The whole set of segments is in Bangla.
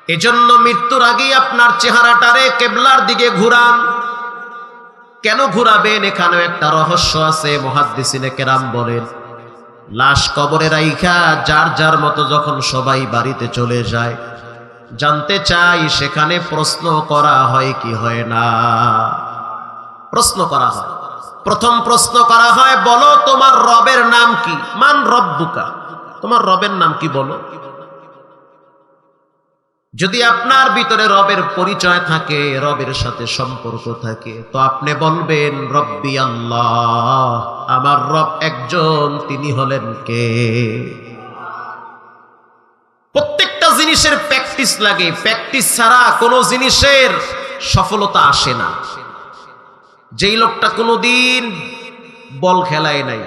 এজন্য মৃত্যুর আগেই আপনার চেহারাটারে কিবলার দিকে ঘুরান। কেন ঘুরাবেন? এখানেও একটা রহস্য আছে। মুহাদ্দিসিনে কেরাম বলেন, লাশ কবরে রাইখা যার যার মতো যখন সবাই বাড়িতে চলে যায়, জানতে চাই সেখানে প্রশ্ন করা হয় কি হয় না? প্রশ্ন করা হয়। প্রথম প্রশ্ন করা হয়, বলো তোমার রবের নাম কি? মান রব্বুকা, তোমার রবের নাম কি বলো। যদি আপনার ভিতরে রবের পরিচয় থাকে, রবের সাথে সম্পর্ক থাকে, তো আপনি বলবেন রব্বি আল্লাহ, আমার রব একজন, তিনি হলেন কে? প্রত্যেকটা জিনিসের প্র্যাকটিস লাগে। প্র্যাকটিস ছাড়া কোনো জিনিসের সফলতা আসে না। যেই লোকটা কোনোদিন বল খেলায় নাই,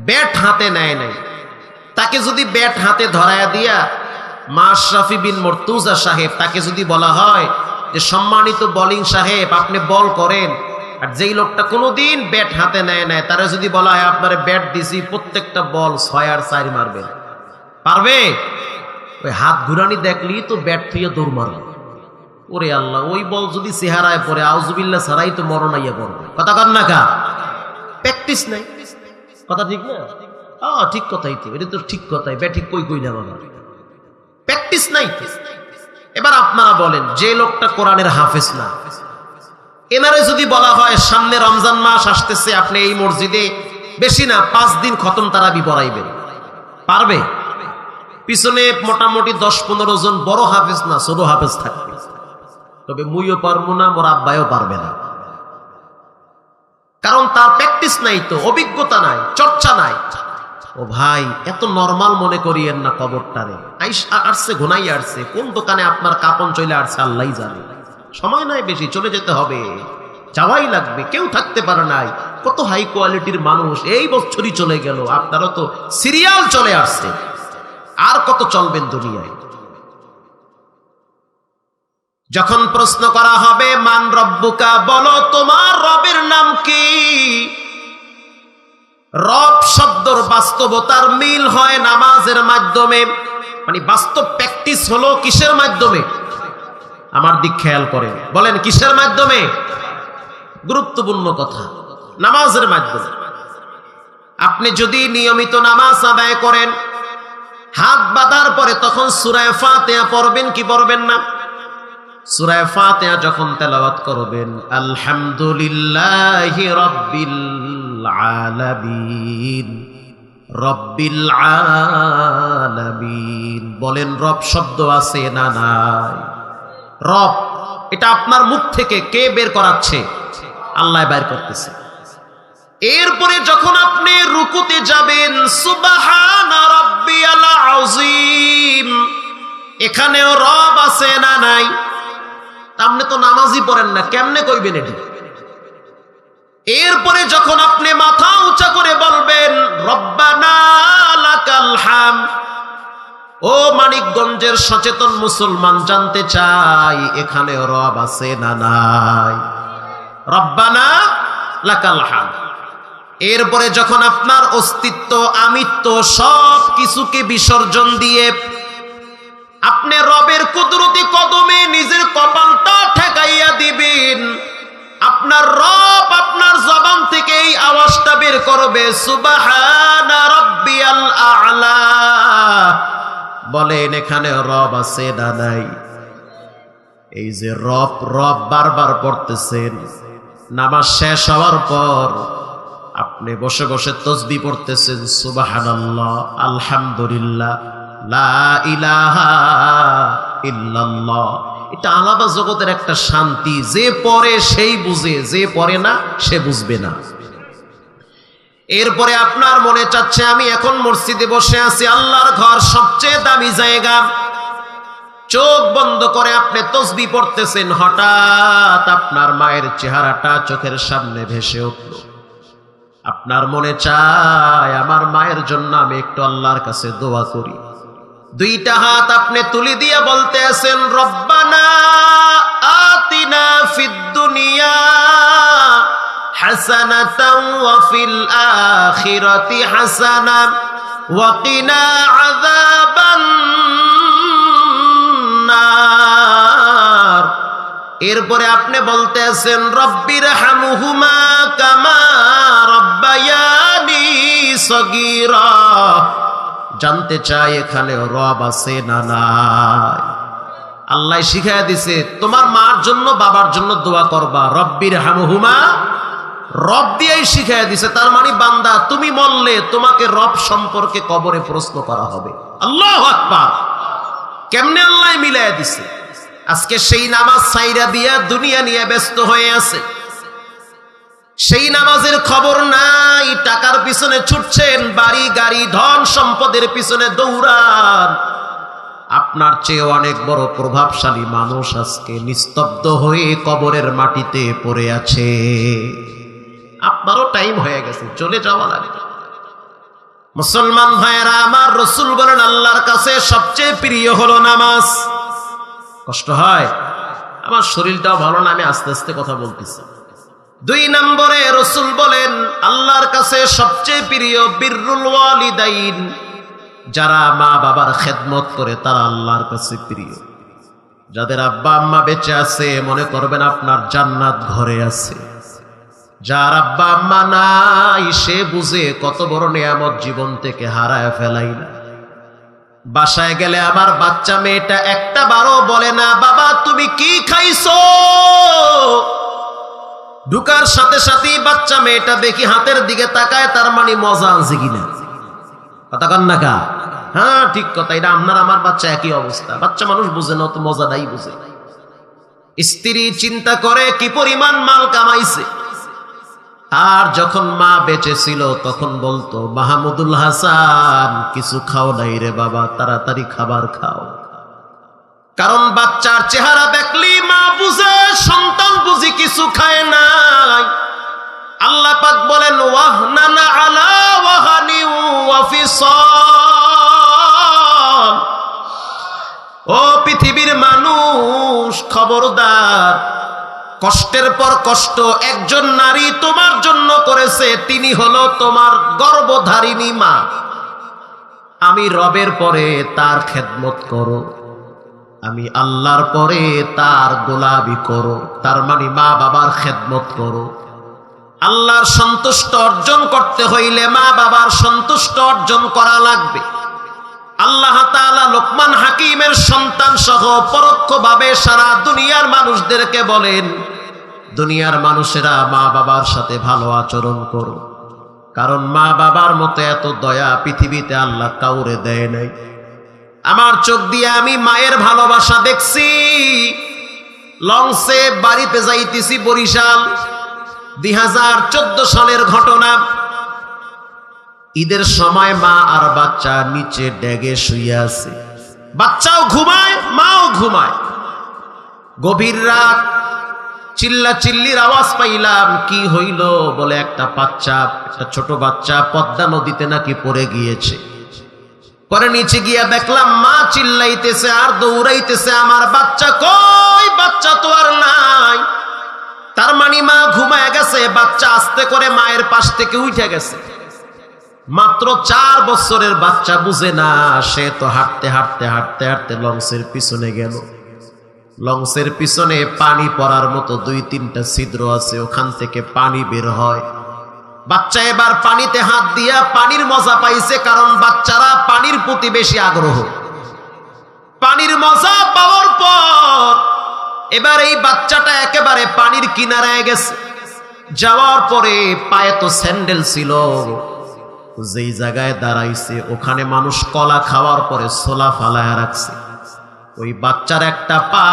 ব্যাট হাতে নেয় নাই, তাকে যদি ব্যাট হাতে ধরায়া দিয়া মাশরাফি বিন মর্তুজা সাহেব, তাকে যদি বলা হয় যে সম্মানিত বোলিং সাহেব আপনি বল করেন, আর যেই লোকটা কোনোদিন ব্যাট হাতে নেয় নাই, তারা যদি বলা হয় আপনার ব্যাট দিছি, প্রত্যেকটা বল 6 আর 4 মারবে, পারবে? ওই হাত ঘুরানি দেখলি তো ব্যাট থেকে দৌড় মারবে। ওরে আল্লাহ, ওই বল যদি চেহারায় পড়ে আউযুবিল্লাহ ছাড়াই তো মরণ আইয়া পড়বে। কথা কন না কা? প্র্যাকটিস নাই। কথা ঠিক না? ঠিক কথাই তো, এটা তো ঠিক কথাই। ব্যাটিক কই না বাবা, প্র্যাকটিস নাই। এবার আপনারা বলেন, যে লোকটা কোরআনের হাফেজ না, এনারে যদি বলা হয় সামনে রমজান মাস আসতেছে, আপনি এই মসজিদে বেশি না 5 দিন খতম তারাবি পড়াইবেন, পারবে? পিছনে মোটামুটি 10-15 জন বড় হাফেজ না ছোট হাফেজ থাকবে, তবে মুইও পারবো না, মোর আব্বাইও পারবে না। কারণ তার প্র্যাকটিস নাই, তো অভিজ্ঞতা নাই, চর্চা নাই। ও ভাই, এত নরমাল মনে করিয়েন না কবরটারে। আসছে ঘুনাই আসছে, কোন দোকানে আপনার কাপন চলে আসছে আল্লাহই জানে। সময় নাই বেশি, চলে যেতে হবে, যাওয়াই লাগবে, কেউ থাকতে পারে নাই। কত হাই কোয়ালিটির মানুষ এই বছরই চলে গেল, আপনারও তো সিরিয়াল চলে আসছে, আর কত চলবেন দুনিয়ায়? যখন প্রশ্ন করা হবে মান রব্বুকা, বলো তোমার রবের নাম কি, রব শব্দর বাস্তবতার মিল হয় নামাজের মাধ্যমে। মানে বাস্তব প্র্যাকটিস হলো কিসের মাধ্যমে? আমার দিক খেয়াল করেন, বলেন কিসের মাধ্যমে? গুরুত্বপূর্ণ কথা, নামাজের মাধ্যমে। আপনি যদি নিয়মিত নামাজ আদায় করেন, হাত বাঁধার পরে তখন সূরা ফাতিহা পড়বেন কি পড়বেন না? সূরা ফাতিহা যখন তেলাওয়াত করবেন, আলহামদুলিল্লাহি রাব্বিল আলামিন, রব্বিল আলামিন। বলেন রব শব্দ আছে না নাই? রব, এটা আপনার মুখ থেকে কে বের করাচ্ছে? আল্লাহ বের করতেছে। এরপরে যখন আপনি রুকুতে যাবেন, সুবহানা রাব্বিয়াল আযীম, এখানেও রব আছে না নাই? আপনি তো নামাজই পড়েন না, কেমনে কইবেন এটি? এরপরে যখন আপনি মাথা উঁচা করে বলবেন রব্বানা লাকাল হামদ, ও মানিকগঞ্জের সচেতন মুসলমান জানতে চাই এখানেও রব আছে না নাই? রব্বানা লাকাল হামদ। এরপরে যখন আপনার অস্তিত্ব, আমিত্ব সব কিছুকে বিসর্জন দিয়ে আপনি রবের কুদরতি কদমে নিজের কপালটা ঠেকাইয়া দিবেন, আপনার রব আপনার জবান থেকে এই আওয়াজটা বের করবে, সুবহানা রাব্বিয়াল আ'লা। বলেন এখানে রব আছে না নাই? এই যে রব রব বারবার পড়তেছেন, নামাজ শেষ হওয়ার পর আপনি বসে বসে তাসবিহ পড়তেছেন, সুবহানাল্লাহ, আলহামদুলিল্লাহ, লা ইলাহা ইল্লাল্লাহ। এটা আলাদা জগতের একটা শান্তি। যে পড়ে সেই বুঝে, যে পড়ে না সে বুঝবে না। এরপরে আপনার মনে চাচ্ছে আমি এখন মসজিদে বসে আছি, আল্লাহর ঘর সবচেয়ে দামি জায়গা। চোখ বন্ধ করে আপনি তাসবিহ পড়তেছেন, হঠাৎ আপনার মায়ের চেহারাটা চোখের সামনে ভেসে উঠল। আপনার মনে চায় আমার মায়ের জন্য আমি একটু আল্লাহর কাছে দোয়া করি। দুইটা হাত আপনি তুলে দিয়ে বলতে আছেন রব্বানা আতিনা ফিদ দুনিয়া হাসানাতাও ওয়া ফিল আখিরাতি হাসানাহ ওয়া কিনা আযাবান নার। এরপরে আপনি বলতেছেন রব্বির হামহুমা কামা রব্বায়ানি সগীরা। জানতে চাই এখানে রব আছে না নাই? আল্লাহ শিখাইয়া দিছে তোমার মার জন্য বাবার জন্য দোয়া করবা, রব্বির হামহুমা, রব দিয়েই শিখাইয়া দিছে। তার মানে বান্দা তুমি মরলে তোমাকে রব সম্পর্কে কবরে প্রশ্ন করা হবে। আল্লাহু আকবার! কেমনে আল্লাহ মিলাইয়া দিছে। আজকে সেই নামাজ সাইরা দিয়া দুনিয়া নিয়ে ব্যস্ত হয়ে আছে, সেই নামাজের খবর নাই, টাকার পিছনে ছুটছেন, বাড়ি গাড়ি ধন সম্পদের পিছনে দৌড়ান। আপনার চেয়ে অনেক বড় প্রভাবশালী মানুষ আজকে নিস্তব্ধ হয়ে কবরের মাটিতে পড়ে আছে। আপনারও টাইম হয়ে গেছে, চলে যাওয়া লাগে। মুসলমান ভাইয়েরা আমার, রাসূল বলেন আল্লাহর কাছে সবচেয়ে প্রিয় হলো নামাজ। কষ্ট হয়, আমার শরীরটাও ভালো না, আমি আস্তে আস্তে কথা বলতেছি। 2 নম্বরে রাসূল বলেন আল্লাহর কাছে সবচেয়ে প্রিয় বিররুল ওয়ালিদাইন, যারা মা বাবার খেদমত করে তারা আল্লাহর কাছে প্রিয়। যাদের আব্বা আম্মা বেঁচে আছে মনে করবেন আপনার জান্নাত ঘরে আছে। যার আব্বা আম্মা নাই সে বুঝে কত বড় নিয়ামত জীবন থেকে হারায় ফেলাইলা। বাসায় গেলে আমার বাচ্চা মেয়েটা একটা বারও বলে না বাবা তুমি কি খাইছো। ঢুকার সাথে সাথেই বাচ্চা মেয়েটা দেখি হাতের দিকে তাকায়, তার মানে মজা আছে কিনা। কথা কন না কা? হ্যাঁ ঠিক কথা, এটা আপনার আমার বাচ্চা একই অবস্থা। বাচ্চা মানুষ বুঝে না, তো মজাটাই বুঝে। স্ত্রী চিন্তা করে কি পরিমাণ মাল কামাইছে। আর যখন মা বেঁচে ছিল তখন বলতো মাহমুদুল হাসান কিছু খাও নাই রে বাবা, তাড়াতাড়ি খাবার খাও। কারণ বাচ্চার চেহারা দেখলি মা বুঝে সন্তান বুঝি কিছু খায় নাই। আল্লাহ পাক বলেন ওয়াহনানা আলা ওয়াহানি ওয়া ফিসাল। ও পৃথিবীর মানুষ খবরদার, কষ্টের পর কষ্ট একজন নারী তোমার জন্য করেছে, তিনি হলো তোমার গর্ভধারিণী মা। আমি রবের পরে তার খেদমত করো, আমি আল্লাহর পরে তার গোলামি করো। তার মানে মা বাবার খেদমত করো। আল্লাহর সন্তুষ্ট অর্জন করতে হইলে মা বাবার সন্তুষ্ট অর্জন করা লাগবে। আল্লাহ তাআলা লোকমান হাকিমের সন্তান সহ পরোক্ষভাবে সারা দুনিয়ার মানুষদেরকে বলেন দুনিয়ার মানুষেরা মা বাবার সাথে ভালো আচরণ করো, কারণ মা বাবার মতো এত দয়া পৃথিবীতে আল্লাহ কাউরে দেয় নাই। আমার চোখ দিয়ে আমি মায়ের ভালোবাসা দেখছি। লঞ্চে বাড়িতে যাইতেছি বরিশাল, 2014 সালের ঘটনা। ঈদের সময় মা আর বাচ্চা নিচে ডেগে শুয়ে আছে, বাচ্চাও ঘুমায় মাও ঘুমায়। গভীর রাত, চিল্লা চিল্লির আওয়াজ পাইলাম। কি হইল বলে একটা ছোট বাচ্চা পদ্মা নদীতে নাকি পড়ে গিয়েছে। পরে নিচে গিয়া দেখলাম মা চিল্লাইতেছে আর দৌড়াইতেছে, আমার বাচ্চা কই, বাচ্চা তো আর নাই। তার মানে মা ঘুমায় গেছে, বাচ্চা আস্তে করে মায়ের পাশ থেকে উঠে গেছে। মাত্র 4 বছরের বাচ্চা, বুঝে না। সে তো হাঁটতে হাঁটতে হাঁটতে হাঁটতে লঞ্চের পিছনে গেল। লঞ্চের পিছনে পানি পড়ার মতো 2-3টা ছিদ্র আছে, ওখান থেকে পানি বের হয়। বাচ্চা এবার পানিতে হাত দিয়া পানির মজা পাইছে, কারণ বাচ্চারা পানির প্রতি বেশি আগ্রহ। পানির মজা পাওয়ার পর এবার এই বাচ্চাটা একেবারে পানির কিনারায় গেছে। যাওয়ার পরে পায়ে তো স্যান্ডেল ছিল, যেই জায়গায় দাঁড়াইছে ওখানে মানুষ কলা খাওয়ার পরে ছোলা ফালায় রাখছে। ওই বাচ্চার একটা পা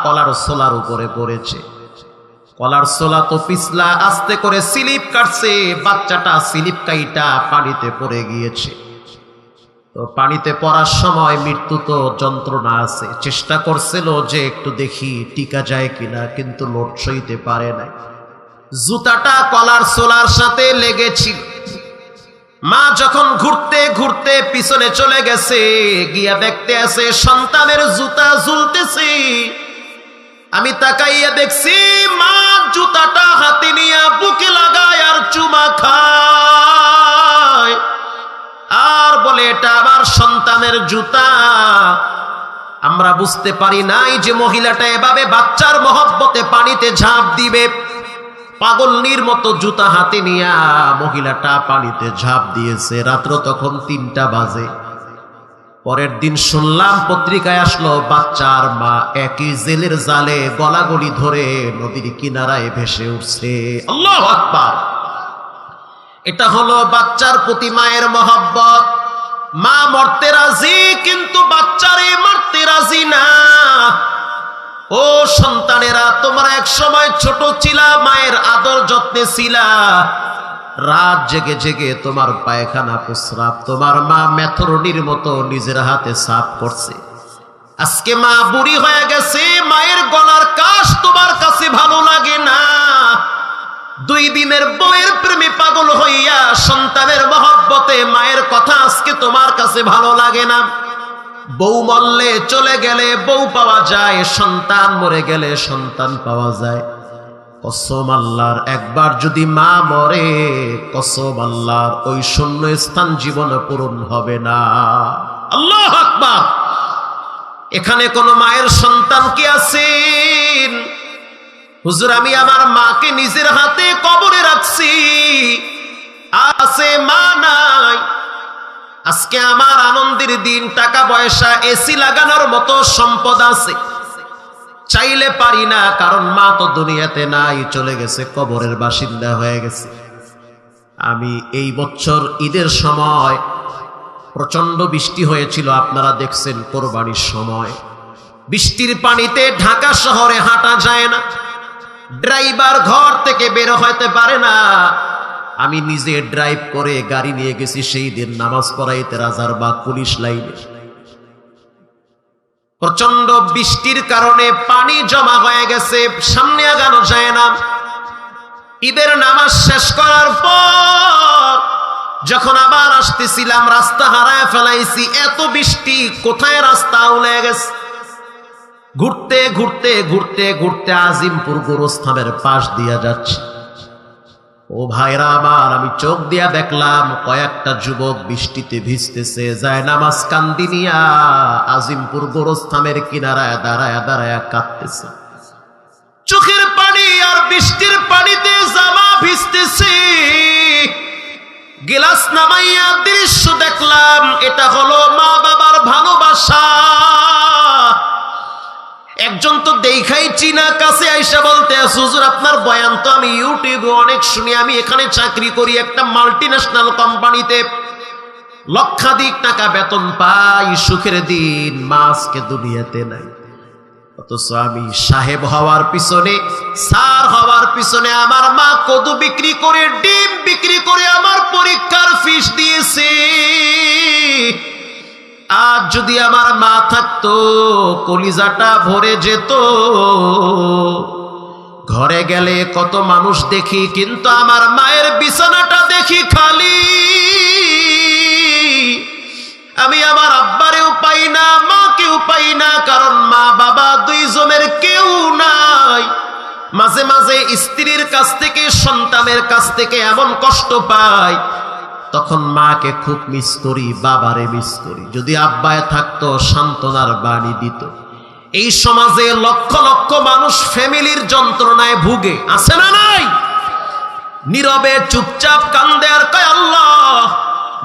কলার ছোলার উপরে পড়েছে। কলার ছোলা তো পিছলা, আস্তে করে স্লিপ কাটছে, বাচ্চাটা স্লিপ কাইটা পানিতে পড়ে গিয়েছে। তো পানিতে পড়ার সময় মৃত্যু তো যন্ত্রণা আছে, চেষ্টা করছিল যে একটু দেখি টিকা যায় কিনা, কিন্তু লোড সইতে পারে নাই। জুতাটা কলার ছোলার সাথে লেগেছিল। মা যখন ঘুরতে ঘুরতে পিছনে চলে গেছে, গিয়া দেখতে আছে সন্তানের জুতা ঝুলতেছে। আমি তাকাইয়া দেখছি মা জুতাটা হাতে নিয়ে বুকে লাগায় আর চুমা খায়, আর বলে এটা আমার সন্তানের জুতা। আমরা বুঝতে পারি নাই যে মহিলাটা এভাবে বাচ্চার মহব্বতে পানিতে ঝাঁপ দিবে। পাগলনির মতো জুতা হাতে নিয়া মহিলাটা পানিতে ঝাঁপ দিয়েছে। রাত্র তখন 3টা বাজে। পরের দিন শুনলাম, পত্রিকায় আসলো, বাচ্চার মা একই জেলের জালে গলাগলি ধরে নদীর কিনারায় ভেসে উঠছে। আল্লাহু আকবার। এটা হলো বাচ্চার প্রতি মায়ের মহব্বত। মা মরতে রাজি, কিন্তু বাচ্চারে মারতে রাজি না। ও সন্তানেরা, তোমরা এক সময় ছোট ছিলা, মায়ের আদর যত্নে ছিলা। রাত জেগে জেগে তোমার পায়খানা প্রস্রাব তোমার মা মেথরনির মতো নিজের হাতে সাফ করছে। আজকে মা বুড়ি হয়ে গেছে, মায়ের গলার কাশ তোমার কাছে ভালো লাগে না। 2 দিনের বউয়ের প্রেমে পাগল হইয়া সন্তানের মহব্বতে মায়ের কথা আজকে তোমার কাছে ভালো লাগে না। বউ মরলে, চলে গেলে বউ পাওয়া যায়, সন্তান মরে গেলে সন্তান পাওয়া যায়। কসম আল্লাহর, একবার যদি মা মরে, কসম আল্লাহর, ওই শূন্য স্থান জীবনে পূরণ হবে না। আল্লাহু আকবার। এখানে কোন মায়ের সন্তান কি আছেন? হুজুর, আমি আমার মাকে নিজের হাতে কবরে রাখছি। আছে মা নাই। আজকে আমার আনন্দের দিন, টাকা পয়সা, এসি লাগানোর মতো সম্পদ আছে, চাইলে পারি না, কারণ মা তো দুনিয়াতে নাই, চলে গেছে, কবরের বাসিন্দা হয়ে গেছে। আমি এই বছর ঈদের সময় প্রচন্ড বৃষ্টি হয়েছিল, আপনারা দেখছেন কোরবানির সময়। বৃষ্টির পানিতে ঢাকা শহরে হাঁটা যায় না, ড্রাইভার ঘর থেকে বের হইতে পারে না। আমি নিজে ড্রাইভ করে গাড়ি নিয়ে গেছি সেই দিন নামাজ পড়াইতে রাজারবাগ পুলিশ লাইনে। প্রচন্ড বৃষ্টির কারণে পানি জমা হয়ে গেছে, সামনে আগানো যায় না। ঈদের নামাজ শেষ করার পর যখন আবার আসতেছিলাম, রাস্তা হারায় ফেলাইছি। এত বৃষ্টি, কোথায় রাস্তা উলে গেছে। ঘুরতে ঘুরতে ঘুরতে ঘুরতে আজিমপুর গোরস্থানের পাশ দিয়া যাচ্ছি। ও ভাইরা আমার, আমি চোখ দিয়া দেখলাম কয়েকটা যুবক বৃষ্টিতে ভিজতেছে, যায় নামাজ কান্দি নিয়া আজিমপুর গোরস্থানের কিনারায় দাঁড়ায় দাঁড়ায় কাঁদতেছে। চোখের পানি আর বৃষ্টির পানিতে জামা ভিজতেছে। গিলাস নামাইয়া দৃশ্য দেখলাম, এটা হলো মা বাবার ভালোবাসা। একজন তো দেখাই চিনা, কাছে আইসা বলতে, হুজুর আপনার বয়ান তো আমি ইউটিউবে অনেক শুনি, আমি এখানে চাকরি করি একটা মাল্টিন্যাশনাল কোম্পানিতে, লক্ষাধিক টাকা বেতন পাই, সুখের দিন মা আজকে দুনিয়াতে নাই। অথচ আমি সাহেব হওয়ার পিছনে, স্যার হওয়ার পিছনে আমার মা কদু বিক্রি করে, ডিম বিক্রি করে আমার পরীক্ষার ফিস দিয়েছে। আজ যদি আমার মা থাকতো, কলিজাটা ভরে যেত। ঘরে গেলে কত মানুষ দেখি, কিন্তু আমার মায়ের বিছানাটা দেখি খালি। আমি আমার আব্বারেও পাই না, মাকেও পাই না, কারণ মা বাবা 2 জনের কেউ নাই। মাঝে মাঝে স্ত্রীর কাছ থেকে, সন্তানের কাছ থেকে এমন কষ্ট পাই, তখন মাকে খুব মিস করি, বাবারে মিস করি। যদি আব্বায় থাকতো, সান্ত্বনার বাণী দিত। এই সমাজে লক্ষ লক্ষ মানুষ ফ্যামিলির যন্ত্রণায় ভুগে, আছে না নাই? নীরবে চুপচাপ কান্দে আর কয়, আল্লাহ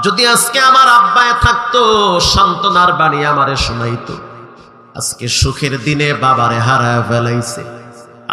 যদি আজকে আমার আব্বায় থাকতো, সান্ত্বনার বাণী আমারে শোনাইতো। আজকে সুখের দিনে বাবারে হারায় ফেলাইছে।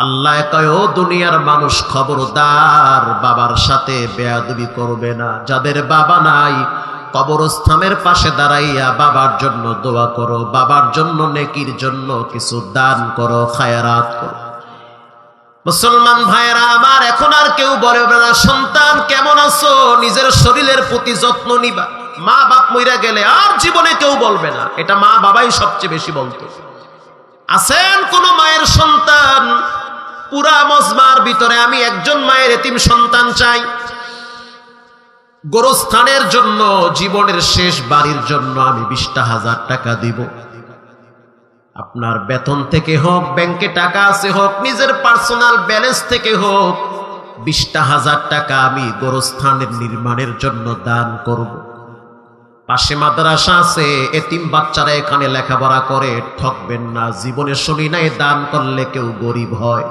আল্লাহ কয়, ও দুনিয়ার মানুষ, খবরদার বাবার সাথে বেয়াদবি করবে না। যাদের বাবা নাই, কবরস্থানের পাশে দাঁড়াইয়া বাবার জন্য দোয়া করো, বাবার জন্য নেকির জন্য কিছু দান করো, খায়রাত করো। মুসলমান ভাইরা আমার, এখন আর কেউ বলে না সন্তান কেমন আছো, নিজের শরীরের প্রতি যত্ন নিবা। মা বাপ মইরা গেলে আর জীবনে কেউ বলবে না, এটা মা বাবাই সবচেয়ে বেশি বলতো। আছেন কোন মায়ের সন্তান? পুরা মজমার ভিতরে আমি একজন মায়ের এতিম সন্তান চাই। গোরস্থানের জন্য, জীবনের শেষ বাড়ির জন্য আমি 20,000 টাকা দিব। আপনার বেতন থেকে হোক, ব্যাংকে টাকা আছে হোক, নিজের পার্সোনাল ব্যালেন্স থেকে হোক, 20,000 টাকা আমি গোরস্থানের নির্মাণের জন্য দান করব। পাশে মাদ্রাসা আছে, এতিম বাচ্চারা এখানে লেখাপড়া করে, ঠকবেন না। জীবনে শুনি নাই দান করলে কেউ গরিব হয়।